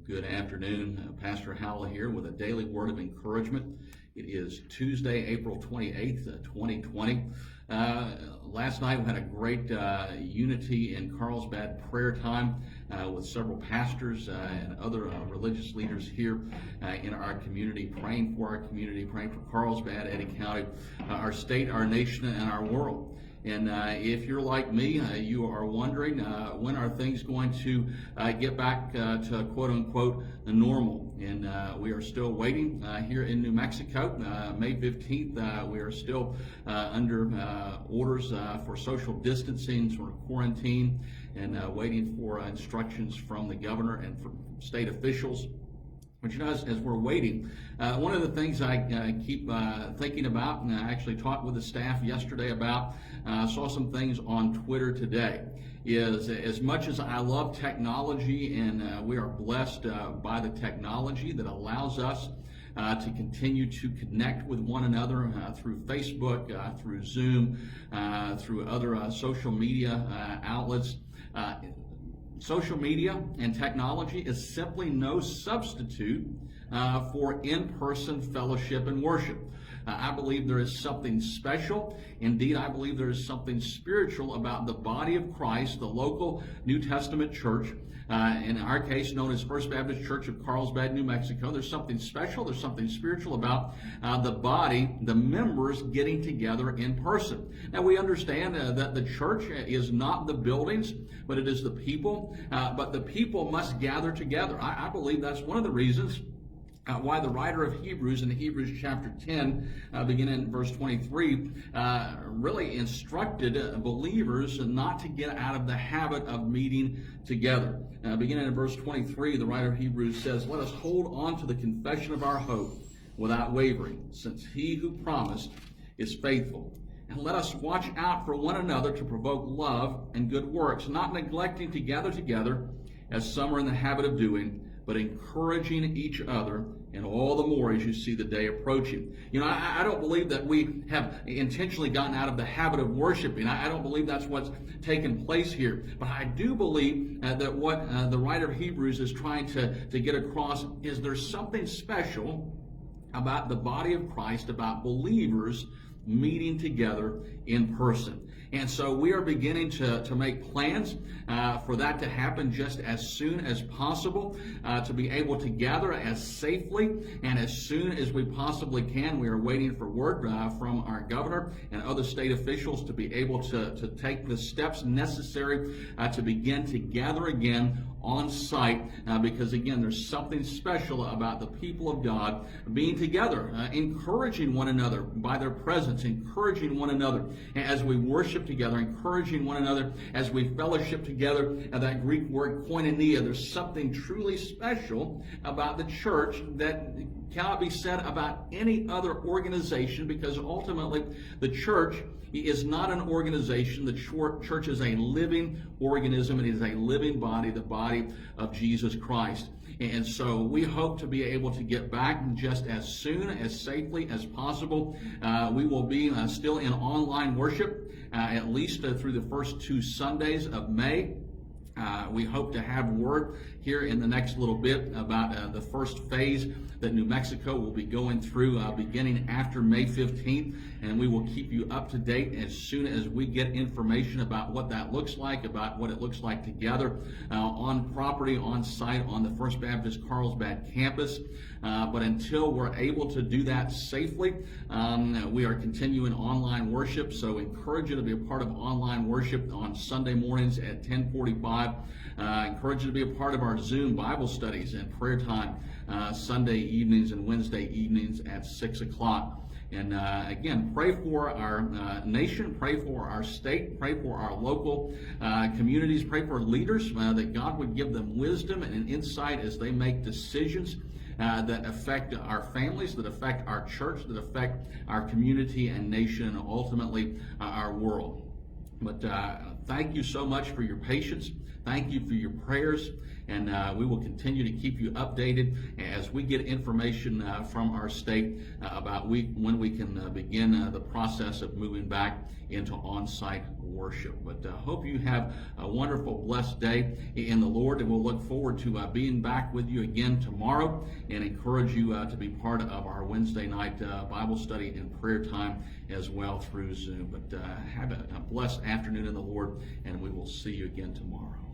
Good afternoon. Pastor Howell here with a daily word of encouragement. It is Tuesday, April 28th, 2020. Last night we had a great unity in Carlsbad prayer time with several pastors and other religious leaders here in our community, praying for our community, praying for Carlsbad, Eddy County, our state, our nation, and our world. And if you're like me, you are wondering when are things going to get back to quote-unquote the normal. And we are still waiting here in New Mexico. May 15th, we are still under orders for social distancing, sort of quarantine, and waiting for instructions from the governor and from state officials. But you know, as we're waiting, one of the things I keep thinking about, and I actually talked with the staff yesterday about, saw some things on Twitter today, is as much as I love technology and we are blessed by the technology that allows us to continue to connect with one another through Facebook, through Zoom, through other social media outlets. Social media and technology is simply no substitute for in-person fellowship and worship. I believe there is something special. Indeed, I believe there is something spiritual about the body of Christ, the local New Testament church, in our case known as First Baptist Church of Carlsbad, New Mexico. There's something special, there's something spiritual about the body, the members getting together in person. Now we understand that the church is not the buildings, but it is the people. But the people must gather together. I believe that's one of the reasons why the writer of Hebrews in Hebrews chapter 10, beginning in verse 23, really instructed believers not to get out of the habit of meeting together. Beginning in verse 23, the writer of Hebrews says, "Let us hold on to the confession of our hope without wavering, since he who promised is faithful. And let us watch out for one another to provoke love and good works, not neglecting to gather together, as some are in the habit of doing, but encouraging each other, and all the more as you see the day approaching." You know, I don't believe that we have intentionally gotten out of the habit of worshiping. I don't believe that's what's taken place here. But I do believe that what the writer of Hebrews is trying to get across is there's something special about the body of Christ, about believers meeting together in person. And so we are beginning to make plans for that to happen just as soon as possible, to be able to gather as safely and as soon as we possibly can. We are waiting for word from our governor and other state officials to be able to take the steps necessary to begin to gather again on site, because again, there's something special about the people of God being together, encouraging one another by their presence, encouraging one another as we worship together, encouraging one another as we fellowship together. That Greek word koinonia, there's something truly special about the church that cannot be said about any other organization, because ultimately the church is not an organization. The church is a living organism. It is a living body, the body of Jesus Christ. And so we hope to be able to get back just as soon, as safely as possible. We will be still in online worship, at least through the first 2 Sundays of May. We hope to have word here in the next little bit about the first phase that New Mexico will be going through beginning after May 15th, and we will keep you up to date as soon as we get information about what that looks like, about what it looks like to gather on property, on site, on the First Baptist Carlsbad campus. But until we're able to do that safely, we are continuing online worship, so encourage you to be a part of online worship on Sunday mornings at 10:45. Encourage you to be a part of our Zoom Bible studies and prayer time Sunday evenings and Wednesday evenings at 6 o'clock. And again, pray for our nation, pray for our state, pray for our local communities, pray for leaders, that God would give them wisdom and an insight as they make decisions that affect our families, that affect our church, that affect our community and nation, and ultimately our world. But thank you so much for your patience. Thank you for your prayers. and we will continue to keep you updated as we get information from our state about when we can begin the process of moving back into on-site worship. But hope you have a wonderful, blessed day in the Lord, and we'll look forward to being back with you again tomorrow, and encourage you to be part of our Wednesday night Bible study and prayer time as well through Zoom. But have a blessed afternoon in the Lord, and we will see you again tomorrow.